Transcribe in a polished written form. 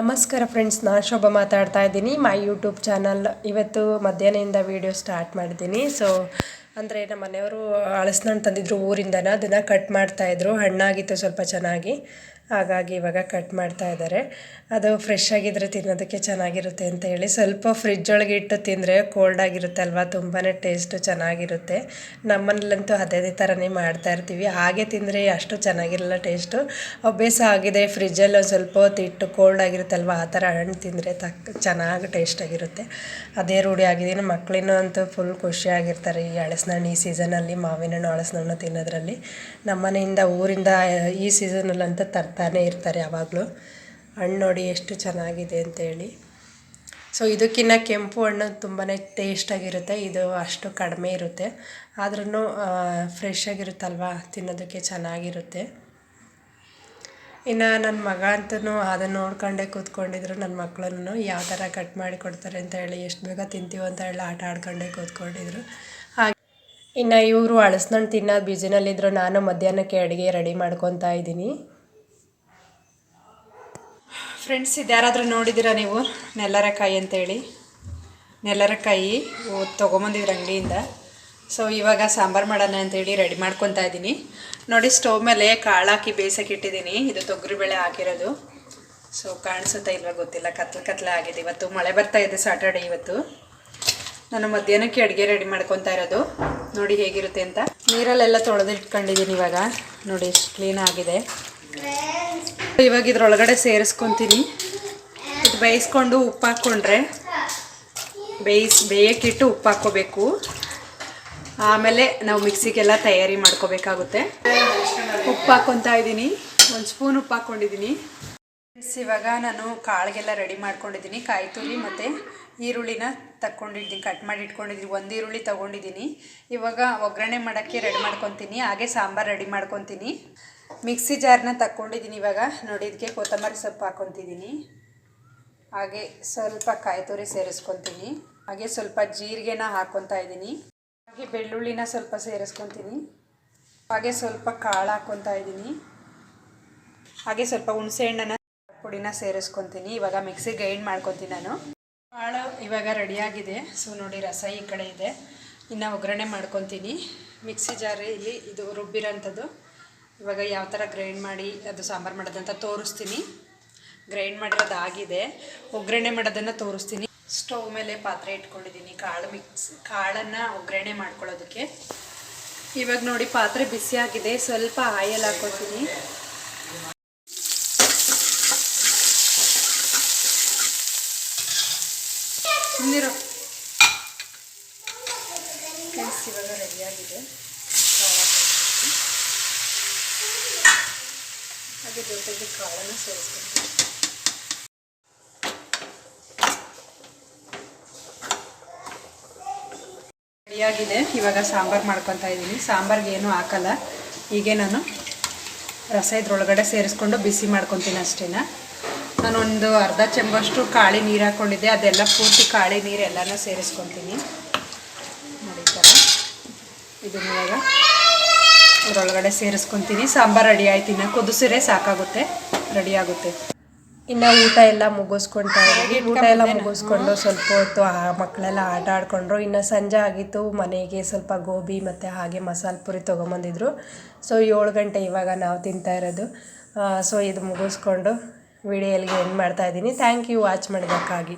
ನಮಸ್ಕಾರ ಫ್ರೆಂಡ್ಸ್, ನಾನು ಶೋಭಾ ಮಾತಾಡ್ತಾ ಇದ್ದೀನಿ. ಮೈ ಯೂಟ್ಯೂಬ್ ಚಾನಲ್ ಇವತ್ತು ಮಧ್ಯಾಹ್ನದಿಂದ ವೀಡಿಯೋ ಸ್ಟಾರ್ಟ್ ಮಾಡಿದ್ದೀನಿ. ಅಂದರೆ ನಮ್ಮ ಮನೆಯವರು ಹಲಸಿನಣ್ಣು ತಂದಿದ್ರು ಊರಿಂದನ, ಅದನ್ನು ಕಟ್ ಮಾಡ್ತಾಯಿದ್ರು. ಹಣ್ಣಾಗಿತ್ತು ಸ್ವಲ್ಪ ಚೆನ್ನಾಗಿ, ಹಾಗಾಗಿ ಇವಾಗ ಕಟ್ ಮಾಡ್ತಾ ಇದ್ದಾರೆ. ಅದು ಫ್ರೆಶ್ ಆಗಿದ್ರೆ ತಿನ್ನೋದಕ್ಕೆ ಚೆನ್ನಾಗಿರುತ್ತೆ ಅಂತ ಹೇಳಿ ಸ್ವಲ್ಪ ಫ್ರಿಜ್ ಒಳಗೆ ಇಟ್ಟು ತಿಂದರೆ ಕೋಲ್ಡ್ ಆಗಿರುತ್ತೆ ಅಲ್ವಾ, ತುಂಬಾ ಟೇಸ್ಟು ಚೆನ್ನಾಗಿರುತ್ತೆ. ನಮ್ಮನೇಲಂತೂ ಅದೇ ಥರನೇ ಮಾಡ್ತಾ ಇರ್ತೀವಿ. ಹಾಗೆ ತಿಂದರೆ ಅಷ್ಟು ಚೆನ್ನಾಗಿರಲ್ಲ ಟೇಸ್ಟು. ಅಭ್ಯಾಸ ಆಗಿದೆ, ಫ್ರಿಜ್ಜಲ್ಲಿ ಒಂದು ಸ್ವಲ್ಪ ಹೊತ್ತು ಇಟ್ಟು ಕೋಲ್ಡ್ ಆಗಿರುತ್ತಲ್ವ, ಆ ಥರ ಹಣ್ಣು ತಿಂದರೆ ಚೆನ್ನಾಗಿ ಟೇಸ್ಟಾಗಿರುತ್ತೆ. ಅದೇ ರೂಢಿ ಆಗಿದೆ. ನಮ್ಮ ಮಕ್ಕಳಿನೂ ಅಂತೂ ಫುಲ್ ಖುಷಿಯಾಗಿರ್ತಾರೆ ಈ ಹಲಸಿನಣ್ಣು ಈ ಸೀಸನಲ್ಲಿ, ಮಾವಿನ ಹಣ್ಣು ಹಲಸಿನಣ್ಣು ತಿನ್ನೋದ್ರಲ್ಲಿ. ನಮ್ಮನೆಯಿಂದ ಊರಿಂದ ಈ ಸೀಸನಲ್ಲಂತೂ ತರ್ತಾನೆ ಇರ್ತಾರೆ ಯಾವಾಗಲೂ. ಹಣ್ಣು ನೋಡಿ ಎಷ್ಟು ಚೆನ್ನಾಗಿದೆ ಅಂತೇಳಿ. ಇದಕ್ಕಿಂತ ಕೆಂಪು ಹಣ್ಣು ತುಂಬಾ ಟೇಸ್ಟಾಗಿರುತ್ತೆ, ಇದು ಅಷ್ಟು ಕಡಿಮೆ ಇರುತ್ತೆ. ಆದ್ರೂ ಫ್ರೆಶ್ ಆಗಿರುತ್ತಲ್ವ, ತಿನ್ನೋದಕ್ಕೆ ಚೆನ್ನಾಗಿರುತ್ತೆ. ಇನ್ನು ನನ್ನ ಮಗ ಅಂತೂ ಅದನ್ನು ನೋಡ್ಕೊಂಡೇ ಕೂತ್ಕೊಂಡಿದ್ರು. ನನ್ನ ಮಕ್ಕಳನ್ನು ಯಾವ ಥರ ಕಟ್ ಮಾಡಿ ಕೊಡ್ತಾರೆ ಅಂತ ಹೇಳಿ, ಎಷ್ಟು ಬೇಗ ತಿಂತೀವಿ ಅಂತ ಹೇಳಿ ಆಟ ಆಡ್ಕೊಂಡೇ ಕೂತ್ಕೊಂಡಿದ್ರು. ಹಾಗೆ ಇನ್ನು ಇವರು ಹಲಸಿನಣ್ಣು ತಿನ್ನೋದು ಬ್ಯುಸಿನಲ್ಲಿದ್ದರು. ನಾನು ಮಧ್ಯಾಹ್ನಕ್ಕೆ ಅಡುಗೆ ರೆಡಿ ಮಾಡ್ಕೊತಾ ಇದ್ದೀನಿ. ಫ್ರೆಂಡ್ಸ್, ಇದ್ಯಾರಾದರೂ ನೋಡಿದ್ದೀರಾ ನೀವು ನೆಲ್ಲರಕಾಯಿ ಅಂತೇಳಿ? ನೆಲ್ಲರಕಾಯಿ ತೊಗೊಂಬಂದಿದ್ರು ಅಂಗಡಿಯಿಂದ. ಇವಾಗ ಸಾಂಬಾರು ಮಾಡೋಣ ಅಂತೇಳಿ ರೆಡಿ ಮಾಡ್ಕೊತಾ ಇದ್ದೀನಿ. ನೋಡಿ, ಸ್ಟವ್ ಮೇಲೆ ಕಾಳು ಹಾಕಿ ಬೇಯಿಸೋಕೆ ಇಟ್ಟಿದ್ದೀನಿ. ಇದು ತೊಗರಿಬೇಳೆ ಹಾಕಿರೋದು. ಕಾಣಿಸುತ್ತಾ ಇಲ್ವಾ ಗೊತ್ತಿಲ್ಲ, ಕತ್ಲೆ ಆಗಿದೆ. ಇವತ್ತು ಮಳೆ ಬರ್ತಾ ಇದೆ, ಸಾಟರ್ಡೆ ಇವತ್ತು. ನಾನು ಮಧ್ಯಾಹ್ನಕ್ಕೆ ಅಡುಗೆ ರೆಡಿ ಮಾಡ್ಕೊತಾ ಇರೋದು. ನೋಡಿ ಹೇಗಿರುತ್ತೆ ಅಂತ. ನೀರಲ್ಲೆಲ್ಲ ತೊಳೆದಿಟ್ಕೊಂಡಿದ್ದೀನಿ. ಇವಾಗ ನೋಡಿ ಎಷ್ಟು ಕ್ಲೀನ್ ಆಗಿದೆ. ಇವಾಗ ಇದ್ರೊಳಗಡೆ ಸೇರಿಸ್ಕೊತೀನಿ. ಇದು ಬೇಯಿಸ್ಕೊಂಡು ಉಪ್ಪು ಹಾಕ್ಕೊಂಡ್ರೆ, ಬೇಯಕ್ಕಿಟ್ಟು ಉಪ್ಪು ಹಾಕ್ಕೋಬೇಕು. ಆಮೇಲೆ ನಾವು ಮಿಕ್ಸಿಗೆಲ್ಲ ತಯಾರಿ ಮಾಡ್ಕೋಬೇಕಾಗುತ್ತೆ. ಉಪ್ಪು ಹಾಕ್ಕೊತಾ ಇದ್ದೀನಿ, ಒಂದು ಸ್ಪೂನ್ ಉಪ್ಪು ಹಾಕ್ಕೊಂಡಿದ್ದೀನಿ. ಇವಾಗ ನಾನು ಕಾಳಿಗೆಲ್ಲ ರೆಡಿ ಮಾಡ್ಕೊಂಡಿದ್ದೀನಿ. ಕಾಯಿ ತುರಿ ಮತ್ತು ಈರುಳ್ಳಿನ ತಗೊಂಡಿದ್ದೀನಿ, ಕಟ್ ಮಾಡಿ ಇಟ್ಕೊಂಡಿದ್ದೀನಿ. ಒಂದು ಈರುಳ್ಳಿ ತೊಗೊಂಡಿದ್ದೀನಿ. ಇವಾಗ ಒಗ್ಗರಣೆ ಮಾಡೋಕ್ಕೆ ರೆಡಿ ಮಾಡ್ಕೊತೀನಿ. ಹಾಗೆ ಸಾಂಬಾರು ರೆಡಿ ಮಾಡ್ಕೊತೀನಿ. ಮಿಕ್ಸಿ ಜಾರನ್ನ ತಗೊಂಡಿದ್ದೀನಿ. ಇವಾಗ ನೋಡಿ, ಇದಕ್ಕೆ ಕೊತ್ತಂಬರಿ ಸೊಪ್ಪು ಹಾಕ್ಕೊತಿದ್ದೀನಿ. ಹಾಗೆ ಸ್ವಲ್ಪ ಕಾಯಿ ತುರಿ ಸೇರಿಸ್ಕೊತೀನಿ. ಹಾಗೆ ಸ್ವಲ್ಪ ಜೀರಿಗೆನ ಹಾಕ್ಕೊತಾ ಇದ್ದೀನಿ. ಹಾಗೆ ಬೆಳ್ಳುಳ್ಳಿನ ಸ್ವಲ್ಪ ಸೇರಿಸ್ಕೊತೀನಿ. ಹಾಗೆ ಸ್ವಲ್ಪ ಕಾಳು ಹಾಕ್ಕೊತಾ ಇದ್ದೀನಿ. ಹಾಗೆ ಸ್ವಲ್ಪ ಹುಣಸೆಹಣ್ಣನ್ನು ಪುಡಿನ ಸೇರಿಸ್ಕೊತೀನಿ. ಇವಾಗ ಮಿಕ್ಸಿ ಗ್ರೈಂಡ್ ಮಾಡ್ಕೊತೀನಿ ನಾನು. ಕಾಳು ಇವಾಗ ರೆಡಿಯಾಗಿದೆ. ನೋಡಿ, ರಸ ಈ ಕಡೆ ಇದೆ. ಇನ್ನು ಒಗ್ಗರಣೆ ಮಾಡ್ಕೊತೀನಿ. ಮಿಕ್ಸಿ ಜಾರಲ್ಲಿ ಇದು ರುಬ್ಬಿರೋಂಥದ್ದು. ಇವಾಗ ಯಾವ ಥರ ಗ್ರೈಂಡ್ ಮಾಡಿ ಅದು ಸಾಂಬಾರು ಮಾಡೋದಂತ ತೋರಿಸ್ತೀನಿ. ಗ್ರೈಂಡ್ ಮಾಡಿರೋದು ಆಗಿದೆ, ಒಗ್ಗರಣೆ ಮಾಡೋದನ್ನು ತೋರಿಸ್ತೀನಿ. ಸ್ಟವ್ ಮೇಲೆ ಪಾತ್ರೆ ಇಟ್ಕೊಂಡಿದ್ದೀನಿ ಕಾಳನ್ನು ಒಗ್ಗರಣೆ ಮಾಡ್ಕೊಳ್ಳೋದಕ್ಕೆ. ಇವಾಗ ನೋಡಿ, ಪಾತ್ರೆ ಬಿಸಿಯಾಗಿದೆ. ಸ್ವಲ್ಪ ಆಯಿಲ್ ಹಾಕ್ಕೊತೀನಿ. ಸುಮ್ಮನಿರೋ ಫ್ರೆಂಡ್ಸ್, ಇವಾಗ ರೆಡಿಯಾಗಿದೆ. ಹಾಗೆ ಜೊತೆಗೆ ಕಾಳನ್ನು ಸೇರಿಸ್ಕೊತೀನಿ. ರೆಡಿಯಾಗಿದೆ. ಇವಾಗ ಸಾಂಬಾರು ಮಾಡ್ಕೊತಾ ಇದ್ದೀನಿ. ಸಾಂಬಾರಿಗೆ ಏನೂ ಹಾಕಲ್ಲ, ಹೀಗೆ ನಾನು ರಸ ಇದ್ರೊಳಗಡೆ ಸೇರಿಸ್ಕೊಂಡು ಬಿಸಿ ಮಾಡ್ಕೊತೀನಿ ಅಷ್ಟೇ. ನಾನೊಂದು ಅರ್ಧ ಚೆಂಬಷ್ಟು ಕಾಳಿ ನೀರು ಹಾಕ್ಕೊಂಡಿದ್ದೆ, ಅದೆಲ್ಲ ಪೂರ್ತಿ ಕಾಳಿ ನೀರು ಎಲ್ಲನೂ ಸೇರಿಸ್ಕೊತೀನಿ. ನೋಡಿ, ಈ ಥರ ಇದನ್ನ ಇವಾಗ ಅದರೊಳಗಡೆ ಸೇರಿಸ್ಕೊತೀನಿ. ಸಾಂಬಾರು ರೆಡಿ ಆಯ್ತು. ಇನ್ನು ಕುದಿಸಿದ್ರೆ ಸಾಕಾಗುತ್ತೆ, ರೆಡಿ ಆಗುತ್ತೆ. ಇನ್ನು ಊಟ ಎಲ್ಲ ಮುಗಿಸ್ಕೊಳ್ತಾ ಇದ್ದೀವಿ. ಊಟ ಎಲ್ಲ ಮುಗಿಸ್ಕೊಂಡು ಸ್ವಲ್ಪ ಹೊತ್ತು ಮಕ್ಕಳೆಲ್ಲ ಆಟ ಆಡಿಕೊಂಡ್ರು. ಇನ್ನು ಸಂಜೆ ಆಗಿತ್ತು. ಮನೆಗೆ ಸ್ವಲ್ಪ ಗೋಬಿ ಮತ್ತು ಹಾಗೆ ಮಸಾಲೆ ಪುರಿ ತೊಗೊಂಬಂದಿದ್ರು. 7 ಗಂಟೆ ಇವಾಗ ನಾವು ತಿಂತಾ ಇರೋದು. ಇದು ಮುಗಿಸ್ಕೊಂಡು ವಿಡಿಯೋ ಎಲ್ಲಿಗೆ ಎಂಡ್ ಮಾಡ್ತಾಯಿದ್ದೀನಿ. ಥ್ಯಾಂಕ್ ಯು ವಾಚ್ ಮಾಡಿದ್ದಕ್ಕಾಗಿ.